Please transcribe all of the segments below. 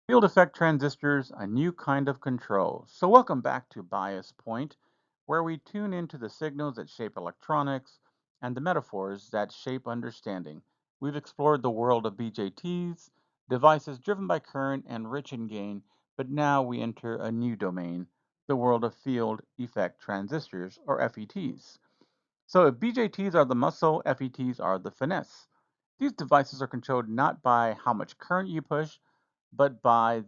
Field effect transistors, a new kind of control. So, welcome back to Bias Point, where we tune into the signals that shape electronics and the metaphors that shape understanding. We've explored the world of BJTs, devices driven by current and rich in gain, but now we enter a new domain, the world of field effect transistors, or FETs. So, if BJTs are the muscle, FETs are the finesse. These devices are controlled not by how much current you push, but by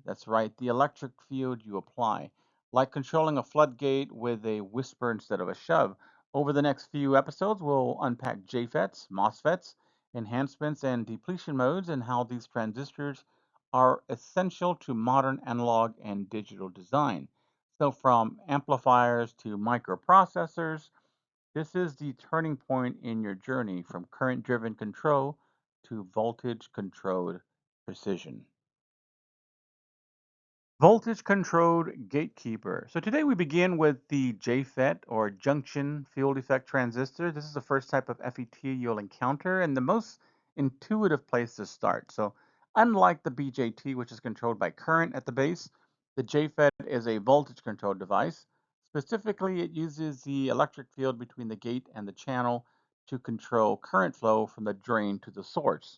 that's right, the electric field you apply, like controlling a floodgate with a whisper instead of a shove. Over the next few episodes, we'll unpack JFETs, MOSFETs, enhancements, and depletion modes, and how these transistors are essential to modern analog and digital design. So, from amplifiers to microprocessors, this is the turning point in your journey from current driven control to voltage controlled precision. Voltage controlled gatekeeper. So today we begin with the JFET or junction field effect transistor. This is the first type of FET you'll encounter and the most intuitive place to start. So unlike the BJT, which is controlled by current at the base, the JFET is a voltage controlled device. Specifically, it uses the electric field between the gate and the channel to control current flow from the drain to the source.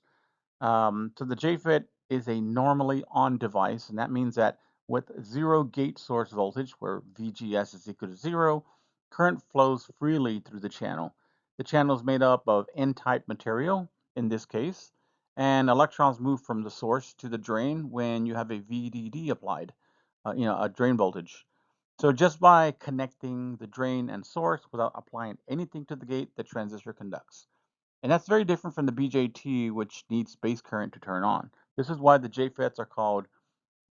So the JFET is a normally on device, and that means that with zero gate source voltage, where VGS is equal to zero, current flows freely through the channel. The channel is made up of N-type material, in this case, and electrons move from the source to the drain when you have a VDD applied, a drain voltage. So just by connecting the drain and source without applying anything to the gate, the transistor conducts. And that's very different from the BJT, which needs base current to turn on. This is why the JFETs are called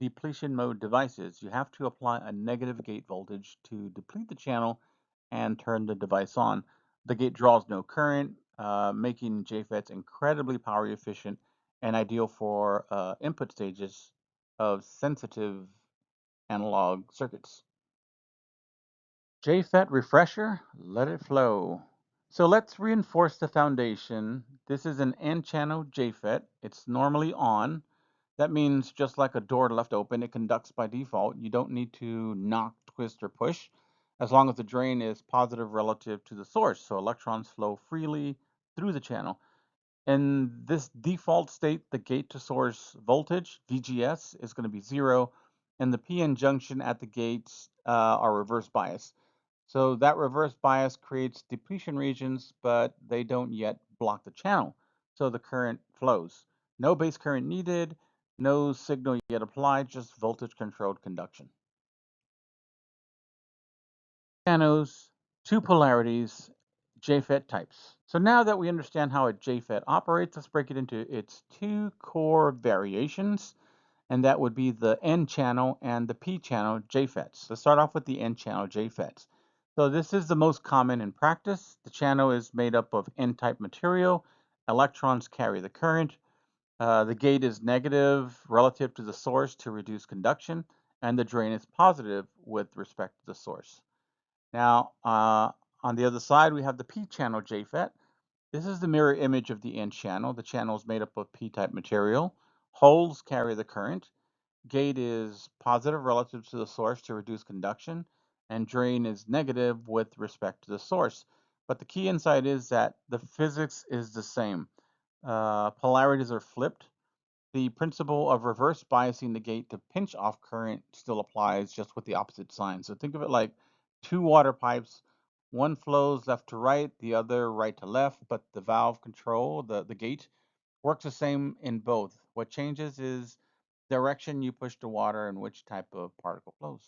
depletion mode devices. You have to apply a negative gate voltage to deplete the channel and turn the device on. The gate draws no current, making JFETs incredibly power efficient and ideal for input stages of sensitive analog circuits. JFET refresher, let it flow. So let's reinforce the foundation. This is an N-channel JFET. It's normally on. That means just like a door left open, it conducts by default. You don't need to knock, twist, or push as long as the drain is positive relative to the source. So electrons flow freely through the channel. In this default state, the gate to source voltage, VGS, is going to be zero, and the PN junction at the gates are reverse bias. So that reverse bias creates depletion regions, but they don't yet block the channel. So the current flows. No base current needed, no signal yet applied, just voltage controlled conduction. Channels, two polarities, JFET types. So now that we understand how a JFET operates, let's break it into its two core variations, and that would be the N channel and the P channel JFETs. Let's start off with the N channel JFETs. So this is the most common in practice. The channel is made up of N-type material. Electrons carry the current. The gate is negative relative to the source to reduce conduction, and the drain is positive with respect to the source. Now, on the other side, we have the P-channel JFET. This is the mirror image of the N channel. The channel is made up of P-type material. Holes carry the current. Gate is positive relative to the source to reduce conduction, and drain is negative with respect to the source. But the key insight is that the physics is the same. Polarities are flipped. The principle of reverse biasing the gate to pinch off current still applies, just with the opposite sign. So think of it like two water pipes. One flows left to right, the other right to left, but the valve control, the gate, works the same in both. What changes is direction you push the water and which type of particle flows.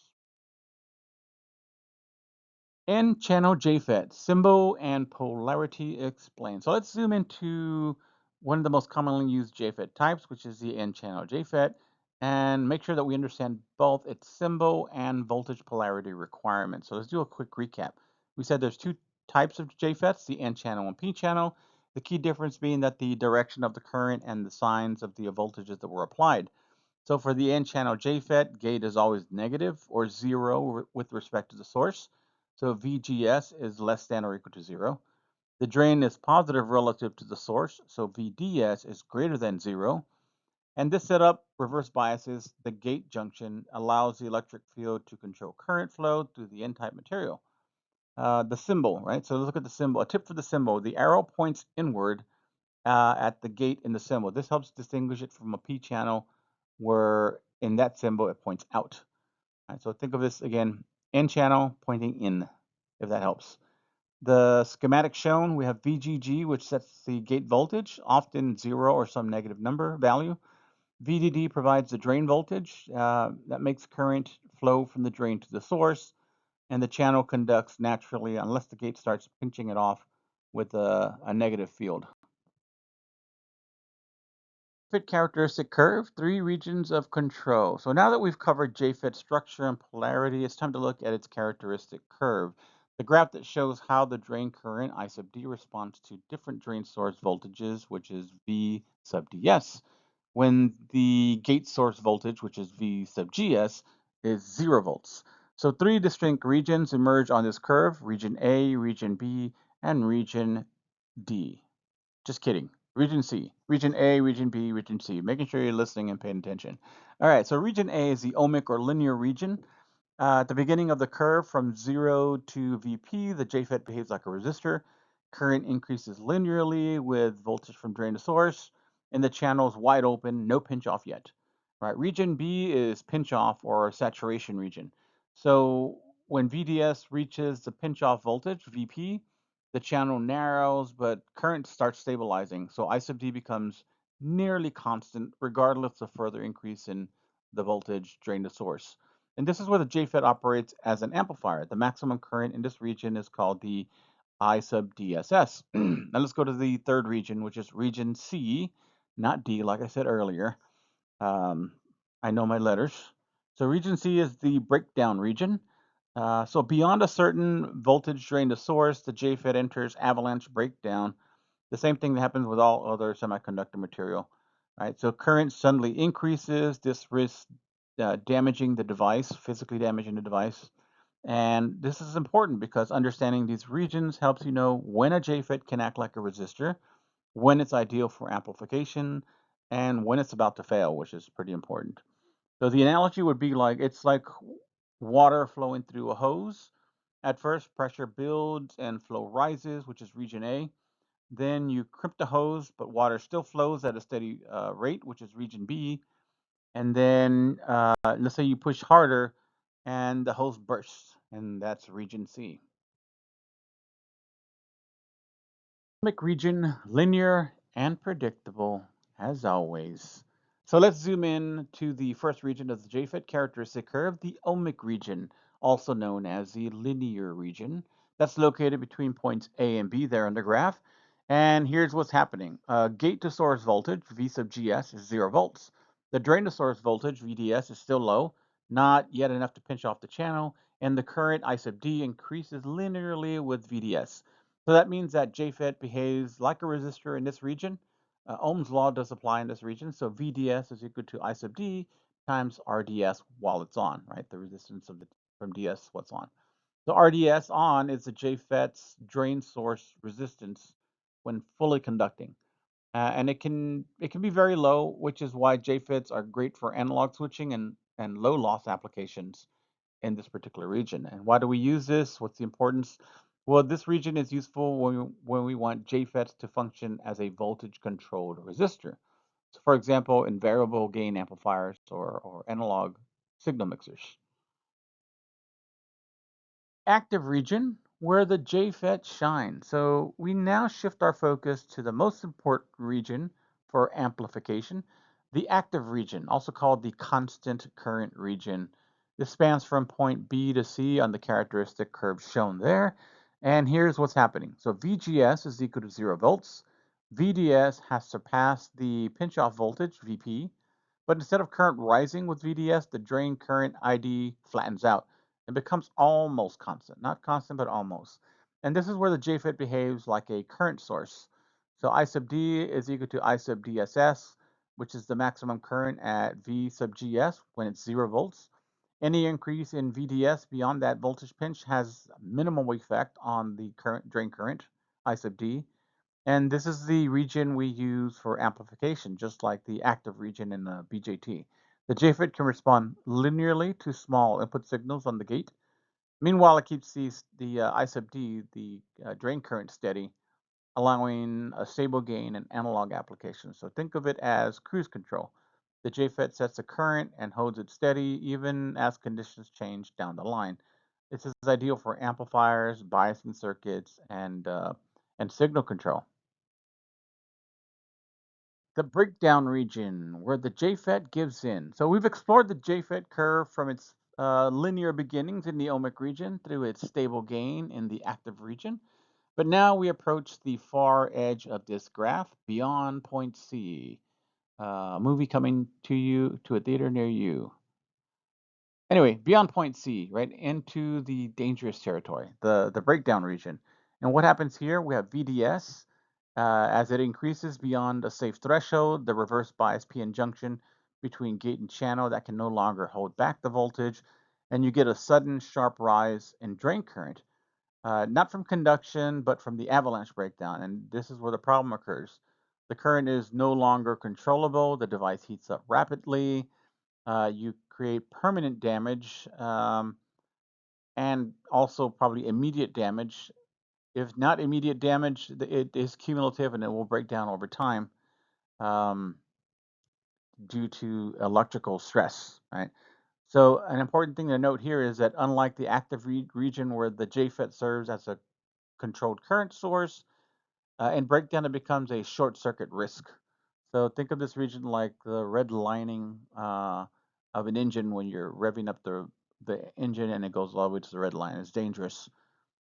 N channel JFET, symbol and polarity explained. So let's zoom into one of the most commonly used JFET types, which is the N channel JFET, and make sure that we understand both its symbol and voltage polarity requirements. So let's do a quick recap. We said there's two types of JFETs, the N channel and P channel. The key difference being that the direction of the current and the signs of the voltages that were applied. So for the N-channel JFET, gate is always negative or zero with respect to the source. So VGS is less than or equal to zero. The drain is positive relative to the source, so VDS is greater than zero. And this setup reverse biases the gate junction, allows the electric field to control current flow through the N-type material. The symbol, right? So let's look at the symbol. A tip for the symbol: the arrow points inward at the gate in the symbol. This helps distinguish it from a P channel, where in that symbol it points out. Right, so think of this again: N channel pointing in, if that helps. The schematic shown, we have VGG, which sets the gate voltage, often 0 or some negative number value. VDD provides the drain voltage that makes current flow from the drain to the source, and the channel conducts naturally unless the gate starts pinching it off with a negative field. JFET characteristic curve, three regions of control. So now that we've covered JFET structure and polarity, it's time to look at its characteristic curve. The graph that shows how the drain current, I sub D, responds to different drain source voltages, which is V sub ds, when the gate source voltage, which is V sub gs, is 0 volts. So three distinct regions emerge on this curve: region A, region B, and region D. Just kidding. Region C, region A, region B, region C. Making sure you're listening and paying attention. All right, so region A is the ohmic or linear region. At the beginning of the curve from 0 to Vp, the JFET behaves like a resistor. Current increases linearly with voltage from drain to source, and the channel is wide open, no pinch off yet. Right, region B is pinch off or saturation region. So when VDS reaches the pinch off voltage, Vp, the channel narrows, but current starts stabilizing. So I sub D becomes nearly constant, regardless of further increase in the voltage drain to source. And this is where the JFET operates as an amplifier. The maximum current in this region is called the I sub DSS. Now let's go to the third region, which is region C, not D, like I said earlier. Um, I know my letters. So region C is the breakdown region. So beyond a certain voltage drain to source, the JFET enters avalanche breakdown. The same thing that happens with all other semiconductor material, right? So current suddenly increases. This risks damaging the device, physically damaging the device. And this is important because understanding these regions helps you know when a JFET can act like a resistor, when it's ideal for amplification, and when it's about to fail, which is pretty important. So the analogy would be like it's like water flowing through a hose. At first, pressure builds and flow rises, which is region A. Then you crimp the hose, but water still flows at a steady rate, which is region B. And then let's say you push harder and the hose bursts, and that's region C. Atomic region, linear and predictable as always. So let's zoom in to the first region of the JFET characteristic curve, the ohmic region, also known as the linear region. That's located between points A and B there on the graph. And here's what's happening. Gate to source voltage, V sub GS, is 0 volts. The drain to source voltage, VDS, is still low, not yet enough to pinch off the channel, and the current, I sub D, increases linearly with VDS. So that means that JFET behaves like a resistor in this region. Ohm's law does apply in this region. So VDS is equal to I sub D times RDS while it's on, right? The resistance of the from DS what's on. So RDS on is the JFET's drain source resistance when fully conducting. And it can be very low, which is why JFETs are great for analog switching and low loss applications in this particular region. And why do we use this? What's the importance? Well, this region is useful when we want JFETs to function as a voltage controlled resistor. So for example, in variable gain amplifiers or analog signal mixers. Active region where the JFET shines. So we now shift our focus to the most important region for amplification, the active region, also called the constant current region. This spans from point B to C on the characteristic curve shown there. And here's what's happening. So VGS is equal to 0 volts. VDS has surpassed the pinch-off voltage, VP, but instead of current rising with VDS, the drain current ID flattens out and becomes almost constant. Not constant, but almost. And this is where the JFET behaves like a current source. So I sub D is equal to I sub DSS, which is the maximum current at V sub GS when it's 0 volts. Any increase in VDS beyond that voltage pinch has minimal effect on the current drain current, I sub D. And this is the region we use for amplification, just like the active region in the BJT. The JFET can respond linearly to small input signals on the gate. Meanwhile, it keeps the I sub D, the drain current, steady, allowing a stable gain in analog applications. So think of it as cruise control. The JFET sets a current and holds it steady even as conditions change down the line. This is ideal for amplifiers, biasing circuits, and signal control. The breakdown region where the JFET gives in. So we've explored the JFET curve from its linear beginnings in the ohmic region through its stable gain in the active region. But now we approach the far edge of this graph beyond point C. Movie coming to you to a theater near you. Anyway, beyond point C, right into the dangerous territory, the breakdown region. And what happens here? We have VDS. As it increases beyond a safe threshold, the reverse bias PN junction between gate and channel that can no longer hold back the voltage, and you get a sudden sharp rise in drain current, not from conduction, but from the avalanche breakdown. And this is where the problem occurs. The current is no longer controllable. The device heats up rapidly. You create permanent damage and also probably immediate damage. If not immediate damage, it is cumulative and it will break down over time um, due to electrical stress, right? So an important thing to note here is that unlike the active region where the JFET serves as a controlled current source, in breakdown it becomes a short circuit risk. So think of this region like the red lining of an engine when you're revving up the engine and it goes all the way to the red line. It's dangerous.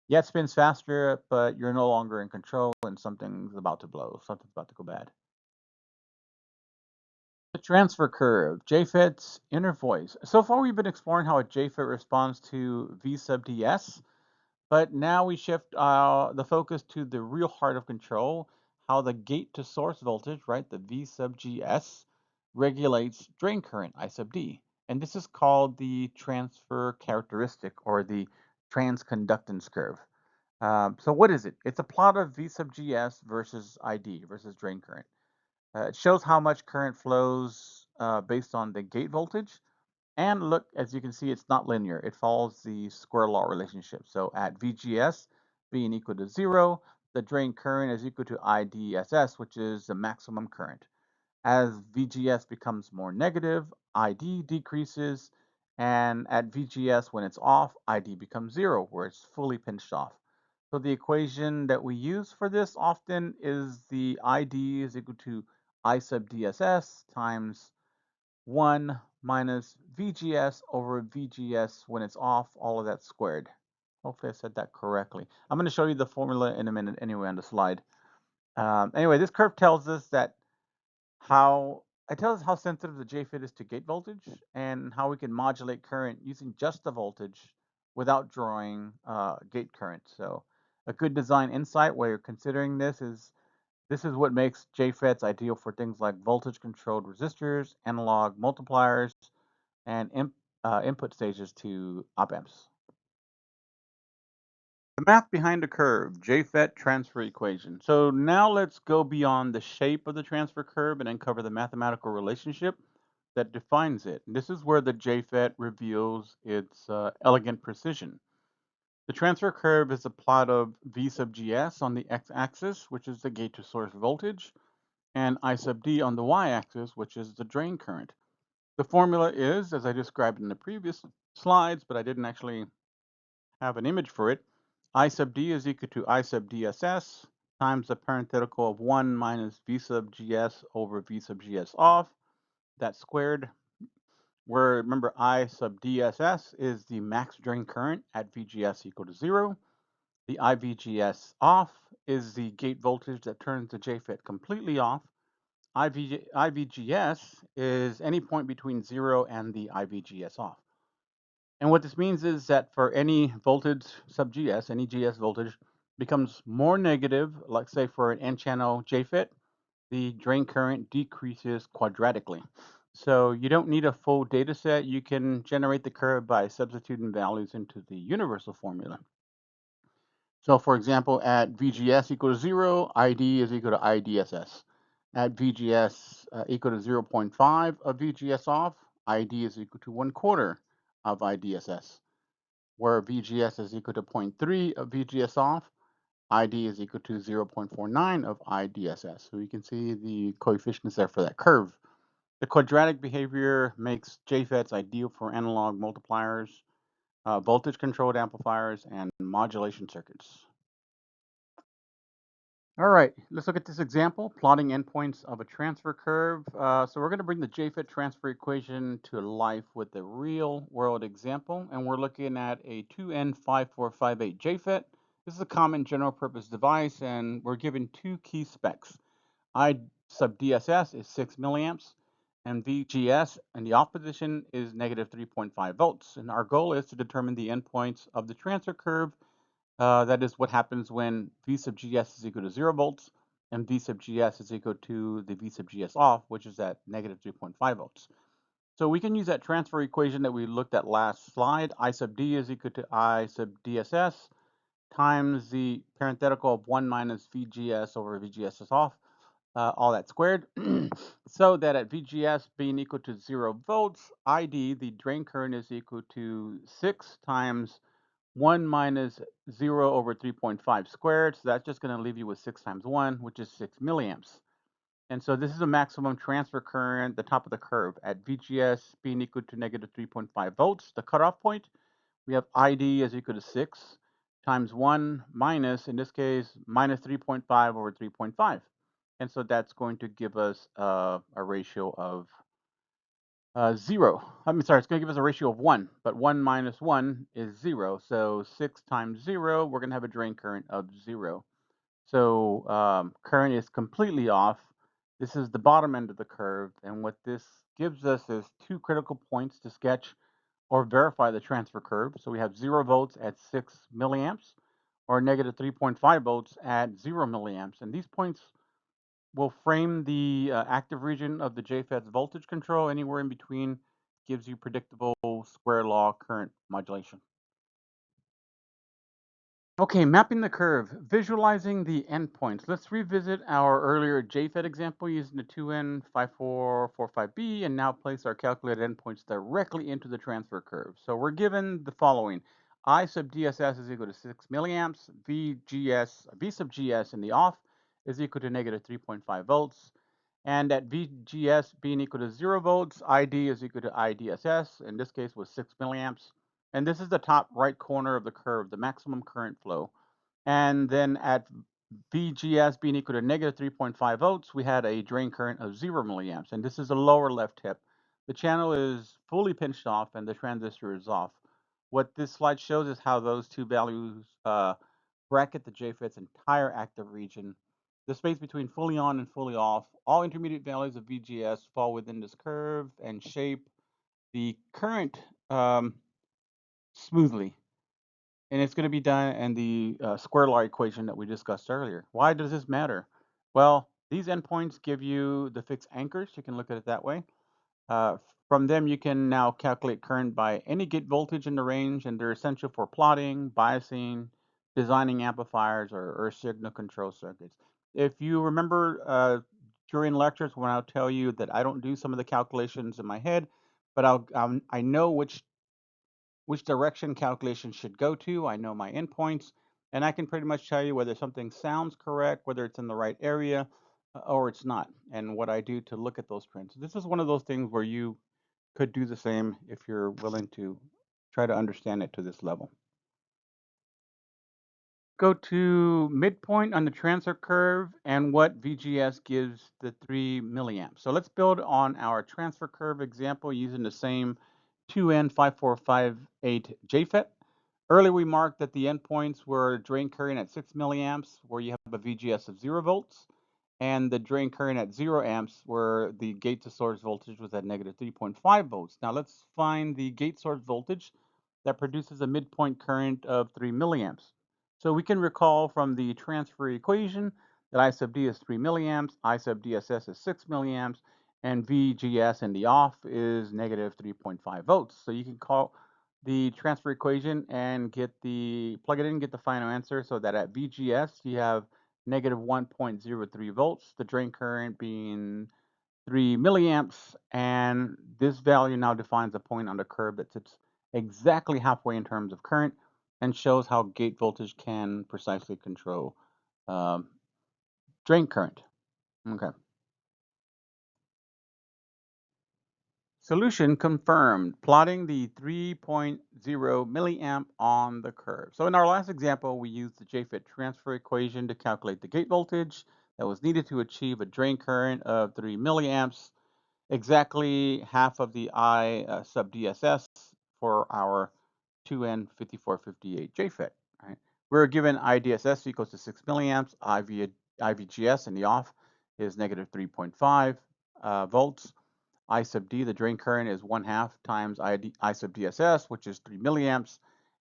Yeah, it spins faster, but you're no longer in control and something's about to blow. Something's about to go bad. The transfer curve, JFET's inner voice. So far, we've been exploring how a JFET responds to V sub ds, but now we shift the focus to the real heart of control, how the gate to source voltage, right, the V sub GS, regulates drain current, I sub D. And this is called the transfer characteristic or the transconductance curve. So what is it? It's a plot of V sub GS versus ID, versus drain current. It shows how much current flows based on the gate voltage. And look, as you can see, it's not linear. It follows the square law relationship. So at VGS being equal to 0, the drain current is equal to IDSS, which is the maximum current. As VGS becomes more negative, ID decreases, and at VGS when it's off, ID becomes 0, where it's fully pinched off. So the equation that we use for this often is the ID is equal to I sub DSS times 1 minus VGS over VGS when it's off, all of that squared. Hopefully I said that correctly. I'm going to show you the formula in a minute anyway on the slide. Anyway, this curve tells us that how it tells us how sensitive the JFET is to gate voltage and how we can modulate current using just the voltage without drawing gate current. So a good design insight while you're considering this is what makes JFETs ideal for things like voltage controlled resistors, analog multipliers, and input stages to op amps. The math behind the curve, JFET transfer equation. So now let's go beyond the shape of the transfer curve and uncover the mathematical relationship that defines it. This is where the JFET reveals its elegant precision. The transfer curve is a plot of V sub GS on the x-axis, which is the gate to source voltage, and I sub D on the y-axis, which is the drain current. The formula is, as I described in the previous slides, but I didn't actually have an image for it, I sub D is equal to I sub DSS times the parenthetical of 1 minus V sub GS over V sub GS off. That's squared, where remember I sub DSS is the max drain current at VGS equal to 0. The IVGS off is the gate voltage that turns the JFET completely off. IVGS is any point between 0 and the IVGS off. And what this means is that for any voltage sub GS, any GS voltage becomes more negative, like say for an N-channel JFET, the drain current decreases quadratically. So you don't need a full data set. You can generate the curve by substituting values into the universal formula. So for example, at VGS equal to 0, ID is equal to IDSS. At VGS equal to 0.5 of VGS off, ID is equal to 1/4 of IDSS. Where VGS is equal to 0.3 of VGS off, ID is equal to 0.49 of IDSS. So you can see the coefficients there for that curve. The quadratic behavior makes JFETs ideal for analog multipliers, voltage-controlled amplifiers, and modulation circuits. All right, let's look at this example, plotting endpoints of a transfer curve. So we're going to bring the JFET transfer equation to life with a real-world example, and we're looking at a 2N5458 JFET. This is a common general-purpose device, and we're given two key specs. I sub DSS is 6 milliamps, and VGS in the off position is negative 3.5 volts. And our goal is to determine the endpoints of the transfer curve. That is what happens when V sub GS is equal to 0 volts and V sub GS is equal to the V sub GS off, which is at negative 3.5 volts. So we can use that transfer equation that we looked at last slide. I sub D is equal to I sub DSS times the parenthetical of 1 minus VGS over VGS is off, all that squared. So that at VGS being equal to 0 volts, ID, the drain current, is equal to 6 times 1 minus 0 over 3.5 squared. So that's just going to leave you with 6 times 1, which is 6 milliamps. And so this is a maximum transfer current, the top of the curve, at VGS being equal to negative 3.5 volts, the cutoff point. We have ID is equal to 6 times 1 minus, in this case, minus 3.5 over 3.5. And so that's going to give us a ratio of 0. It's going to give us a ratio of 1, but 1 minus 1 is 0. So 6 times 0, we're going to have a drain current of 0. So current is completely off. This is the bottom end of the curve, and what this gives us is two critical points to sketch or verify the transfer curve. So we have 0 volts at 6 milliamps, or negative 3.5 volts at 0 milliamps. And these points will frame the active region of the JFET's voltage control. Anywhere in between gives you predictable square law current modulation. Okay, mapping the curve, visualizing the endpoints. Let's revisit our earlier JFET example using the 2N5445B and now place our calculated endpoints directly into the transfer curve. So we're given the following. I sub DSS is equal to 6 milliamps. V sub GS in the off is equal to negative 3.5 volts. And at VGS being equal to 0 volts, ID is equal to IDSS, in this case was 6 milliamps. And this is the top right corner of the curve, the maximum current flow. And then at VGS being equal to negative 3.5 volts, we had a drain current of 0 milliamps. And this is the lower left tip. The channel is fully pinched off and the transistor is off. What this slide shows is how those two values bracket the JFET's entire active region. The space between fully on and fully off, all intermediate values of VGS fall within this curve and shape the current smoothly. And it's going to be done in the square law equation that we discussed earlier. Why does this matter? Well, these endpoints give you the fixed anchors. You can look at it that way. From them, you can now calculate current by any gate voltage in the range, and they're essential for plotting, biasing, designing amplifiers, or signal control circuits. If you remember during lectures when I'll tell you that I don't do some of the calculations in my head, but I know which direction calculation should go to. I know my endpoints, and I can pretty much tell you whether something sounds correct, whether it's in the right area, or it's not, and what I do to look at those trends. This is one of those things where you could do the same if you're willing to try to understand it to this level. Go to midpoint on the transfer curve and what VGS gives the 3 milliamps. So let's build on our transfer curve example using the same 2N5458 JFET. Earlier we marked that the endpoints were drain current at 6 milliamps where you have a VGS of 0 volts, and the drain current at 0 amps where the gate to source voltage was at negative 3.5 volts. Now let's find the gate source voltage that produces a midpoint current of 3 milliamps. So we can recall from the transfer equation that I sub D is 3 milliamps, I sub DSS is 6 milliamps, and VGS in the off is negative 3.5 volts. So you can call the transfer equation and plug it in, get the final answer, so that at VGS you have negative 1.03 volts, the drain current being 3 milliamps, and this value now defines a point on the curve that sits exactly halfway in terms of current and shows how gate voltage can precisely control um, drain current. Okay. Solution confirmed, plotting the 3.0 milliamp on the curve. So in our last example, we used the JFET transfer equation to calculate the gate voltage that was needed to achieve a drain current of 3 milliamps, exactly half of the I sub DSS for our 2N5458 JFET. Right? We're given IDSS equals to 6 milliamps, IVGS in the off is negative 3.5 volts. I sub D, the drain current, is 1/2 times I sub DSS, which is 3 milliamps.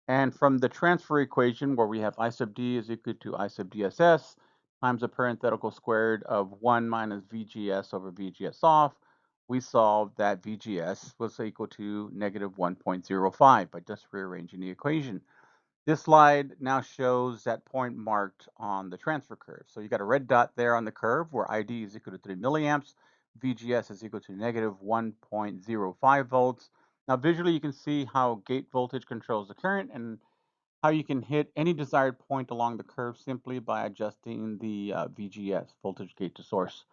And from the transfer equation, where we have I sub D is equal to I sub DSS times the parenthetical squared of 1 minus VGS over VGS off, we solved that VGS was equal to negative 1.05 by just rearranging the equation. This slide now shows that point marked on the transfer curve. So you got a red dot there on the curve where ID is equal to 3 milliamps, VGS is equal to negative 1.05 volts. Now visually you can see how gate voltage controls the current and how you can hit any desired point along the curve simply by adjusting the VGS, voltage gate to source.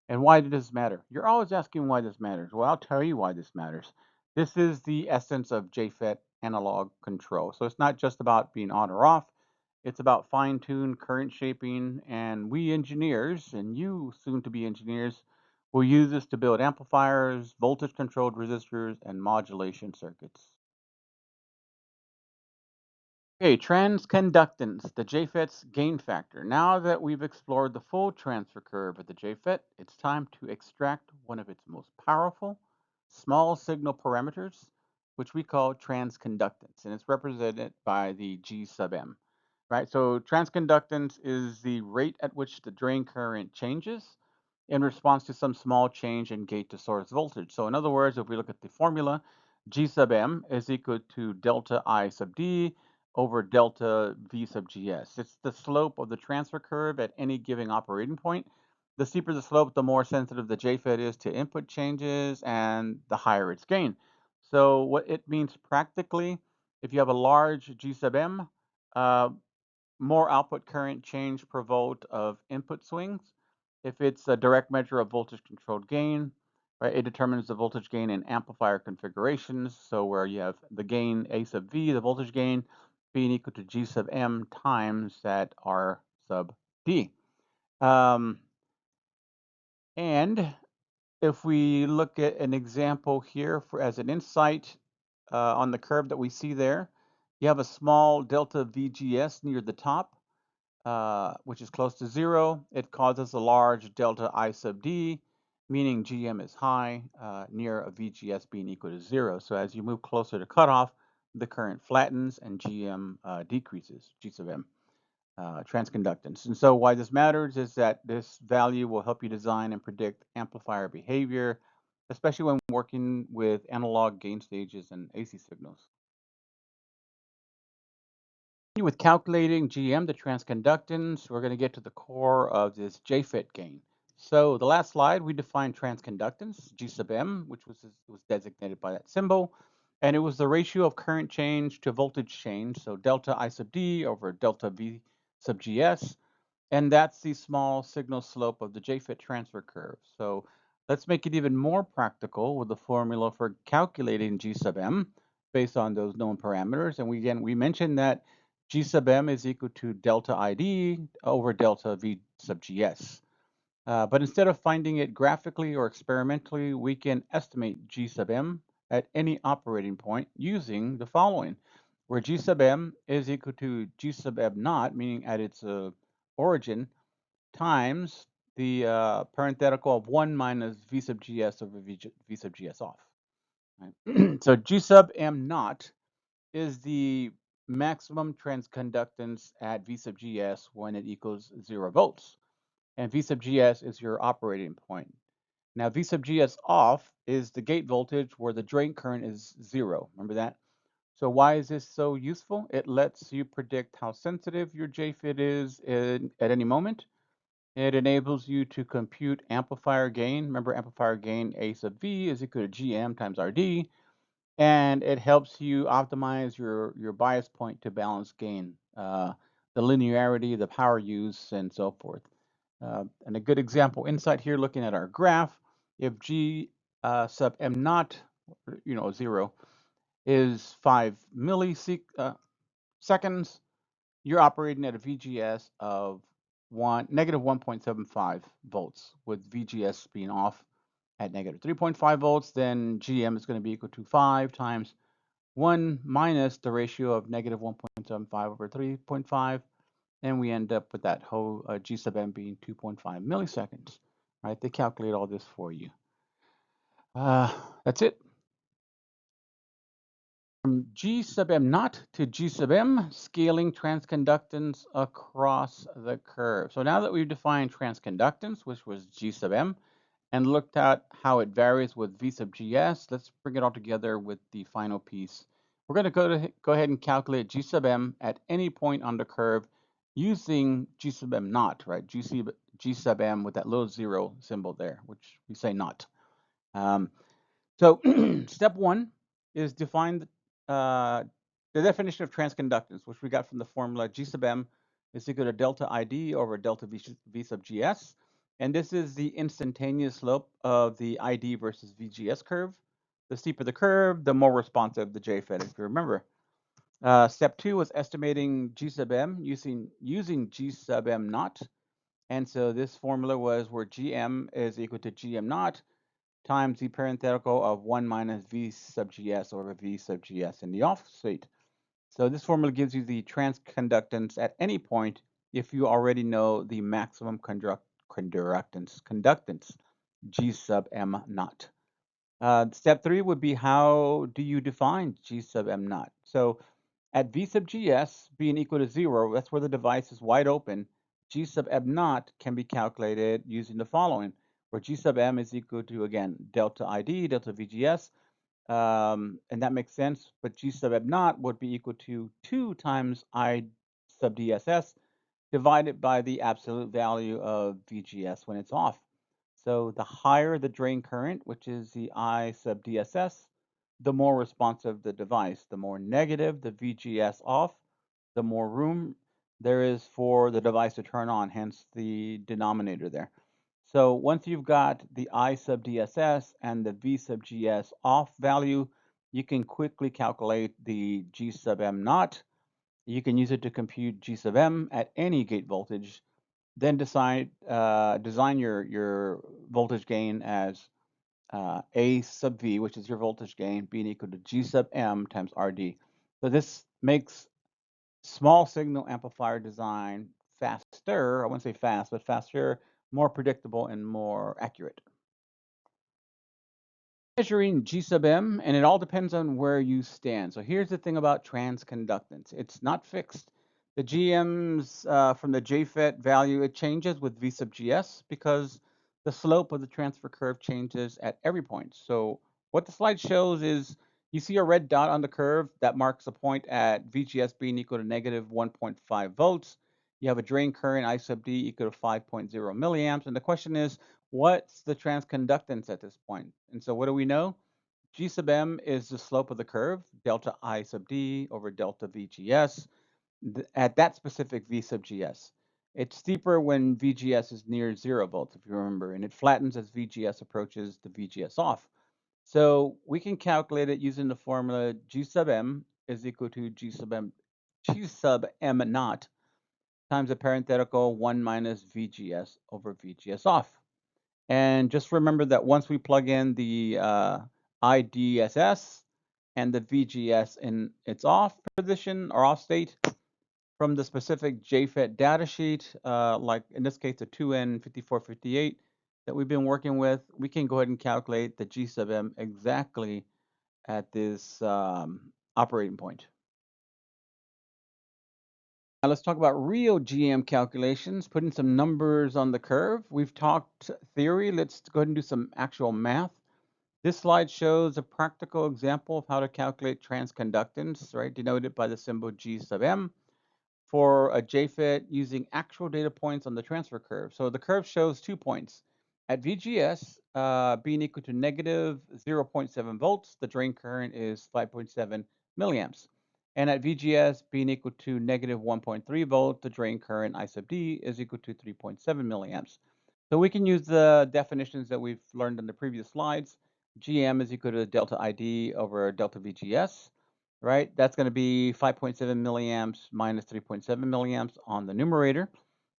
And why does this matter? You're always asking why this matters. Well, I'll tell you why this matters. This is the essence of JFET analog control. So it's not just about being on or off. It's about fine-tuned current shaping. And we engineers, and you soon-to-be engineers, will use this to build amplifiers, voltage-controlled resistors, and modulation circuits. Okay, transconductance, the JFET's gain factor. Now that we've explored the full transfer curve of the JFET, it's time to extract one of its most powerful small signal parameters, which we call transconductance, and it's represented by the G sub m. Right? So transconductance is the rate at which the drain current changes in response to some small change in gate to source voltage. So in other words, if we look at the formula, G sub m is equal to delta I sub D over delta V sub GS. It's the slope of the transfer curve at any given operating point. The steeper the slope, the more sensitive the JFET is to input changes and the higher its gain. So what it means practically, if you have a large G sub m, uh, more output current change per volt of input swings. If it's a direct measure of voltage controlled gain, right, it determines the voltage gain in amplifier configurations. So where you have the gain A sub V, the voltage gain, being equal to G sub M times that R sub D. Um, and if we look at an example here for as an insight on the curve that we see there, you have a small delta VGS near the top, which is close to 0. It causes a large delta I sub D, meaning GM is high, near a VGS being equal to 0. So as you move closer to cutoff, the current flattens and GM decreases, G sub M. Transconductance. And so why this matters is that this value will help you design and predict amplifier behavior, especially when working with analog gain stages and AC signals. With calculating GM, the transconductance, we're going to get to the core of this JFET gain. So the last slide, we defined transconductance, G sub M, which was designated by that symbol. And it was the ratio of current change to voltage change, so delta I sub D over delta V sub GS. And that's the small signal slope of the JFET transfer curve. So let's make it even more practical with the formula for calculating G sub M based on those known parameters. And we mentioned that G sub M is equal to delta ID over delta V sub GS. But instead of finding it graphically or experimentally, we can estimate G sub M at any operating point using the following, where G sub M is equal to G sub M naught, meaning at its origin, times the parenthetical of 1 minus V sub GS over V sub GS off. Right? So G sub M naught is the maximum transconductance at V sub GS when it equals 0 volts. And V sub GS is your operating point. Now V sub GS off is the gate voltage where the drain current is 0. Remember that? So why is this so useful? It lets you predict how sensitive your JFET is at any moment. It enables you to compute amplifier gain. Remember, amplifier gain A sub V is equal to GM times RD. And it helps you optimize your bias point to balance gain, the linearity, the power use, and so forth. And a good example insight here, looking at our graph, if G sub M naught, 0, is 5 milliseconds, you're operating at a VGS of negative 1.75 volts, with VGS being off at negative 3.5 volts. Then GM is going to be equal to 5 times 1 minus the ratio of negative 1.75 over 3.5, and we end up with that whole G sub M being 2.5 milliseconds. Right? They calculate all this for you. That's it. From G sub M naught to G sub M, scaling transconductance across the curve. So now that we've defined transconductance, which was G sub M, and looked at how it varies with V sub GS, let's bring it all together with the final piece. We're going to go ahead and calculate G sub M at any point on the curve using G sub M naught, right? G sub M with that little 0 symbol there, which we say naught. So step 1 is define the definition of transconductance, which we got from the formula G sub M is equal to delta ID over delta V sub GS. And this is the instantaneous slope of the ID versus VGS curve. The steeper the curve, the more responsive the JFET, if you remember. Step 2 was estimating G sub M using G sub M naught. And so this formula was where GM is equal to GM naught times the parenthetical of 1 minus V sub GS over V sub GS in the off state. So this formula gives you the transconductance at any point if you already know the maximum conductance, G sub M naught. Step 3 would be, how do you define G sub M naught? So at V sub GS being equal to 0, that's where the device is wide open, G sub M naught can be calculated using the following, where G sub M is equal to, again, delta ID, delta VGS, and that makes sense, but G sub M naught would be equal to 2 times I sub DSS divided by the absolute value of VGS when it's off. So the higher the drain current, which is the I sub DSS, the more responsive the device. The more negative the VGS off, the more room there is for the device to turn on, hence the denominator there. So once you've got the I sub DSS and the V sub GS off value, you can quickly calculate the G sub M naught. You can use it to compute G sub M at any gate voltage. Then design your voltage gain as A sub V, which is your voltage gain, being equal to G sub M times RD. So this makes small signal amplifier design faster. I wouldn't say fast, but faster, more predictable, and more accurate. Measuring G sub M, and it all depends on where you stand. So here's the thing about transconductance. It's not fixed. The GMs from the JFET value, it changes with V sub GS because the slope of the transfer curve changes at every point. So what the slide shows is you see a red dot on the curve that marks a point at VGS being equal to negative 1.5 volts. You have a drain current I sub D equal to 5.0 milliamps. And the question is, what's the transconductance at this point? And so what do we know? G sub M is the slope of the curve, delta I sub D over delta VGS, at that specific V sub GS. It's steeper when VGS is near 0 volts, if you remember, and it flattens as VGS approaches the VGS off. So we can calculate it using the formula G sub M is equal to G sub M naught times a parenthetical 1 minus VGS over VGS off. And just remember that once we plug in the IDSS and the VGS in its off position or off state from the specific JFET datasheet, like in this case the 2N5458 that we've been working with, we can go ahead and calculate the G sub M exactly at this operating point. Now let's talk about real GM calculations, putting some numbers on the curve. We've talked theory. Let's go ahead and do some actual math. This slide shows a practical example of how to calculate transconductance, right, denoted by the symbol G sub m, for a JFET using actual data points on the transfer curve. So the curve shows 2 points. At VGS being equal to negative 0.7 volts, the drain current is 5.7 milliamps. And at VGS being equal to negative 1.3 volt, the drain current I sub D is equal to 3.7 milliamps. So we can use the definitions that we've learned in the previous slides. GM is equal to delta ID over delta VGS, right? That's going to be 5.7 milliamps minus 3.7 milliamps on the numerator,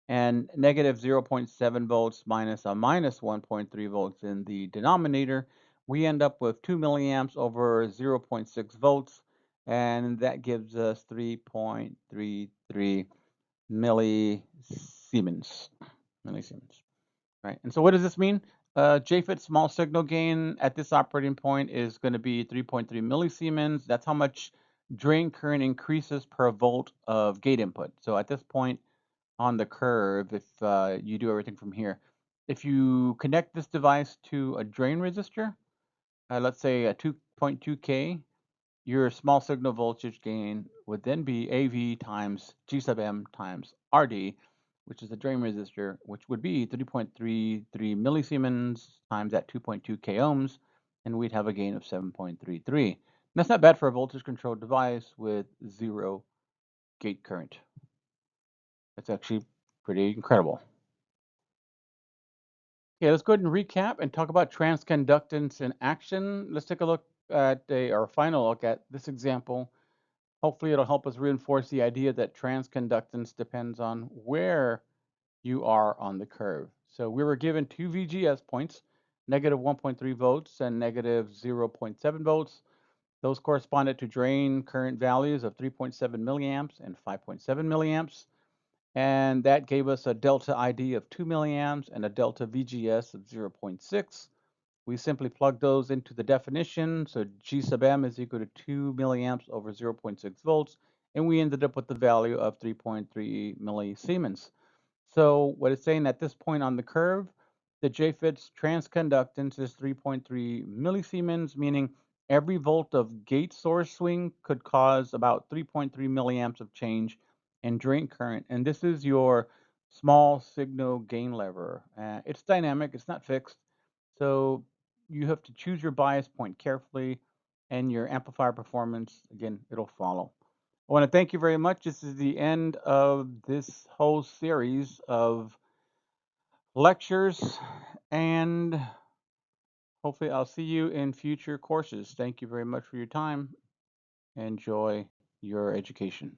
and negative 0.7 volts minus a minus 1.3 volts in the denominator. We end up with 2 milliamps over 0.6 volts, and that gives us 3.33 millisiemens. Millisiemens. Right. And so what does this mean? JFET small signal gain at this operating point is going to be 3.3 millisiemens. That's how much drain current increases per volt of gate input. So at this point on the curve, if you do everything from here, if you connect this device to a drain resistor, let's say a 2.2K, your small signal voltage gain would then be AV times G sub M times RD, which is the drain resistor, which would be 3.33 millisiemens times that 2.2 k ohms, and we'd have a gain of 7.33. And that's not bad for a voltage controlled device with zero gate current. That's actually pretty incredible. Okay, let's go ahead and recap and talk about transconductance in action. Let's take a look at our final look at this example. Hopefully it'll help us reinforce the idea that transconductance depends on where you are on the curve. So we were given two VGS points, negative 1.3 volts and negative 0.7 volts. Those corresponded to drain current values of 3.7 milliamps and 5.7 milliamps. And that gave us a delta ID of 2 milliamps and a delta VGS of 0.6. We simply plug those into the definition. So G sub m is equal to 2 milliamps over 0.6 volts. And we ended up with the value of 3.3 millisiemens. So what it's saying at this point on the curve, the JFET's transconductance is 3.3 millisiemens, meaning every volt of gate source swing could cause about 3.3 milliamps of change in drain current. And this is your small signal gain lever. It's dynamic, it's not fixed. So you have to choose your bias point carefully, and your amplifier performance, again, it'll follow. I want to thank you very much. This is the end of this whole series of lectures, and hopefully I'll see you in future courses. Thank you very much for your time. Enjoy your education.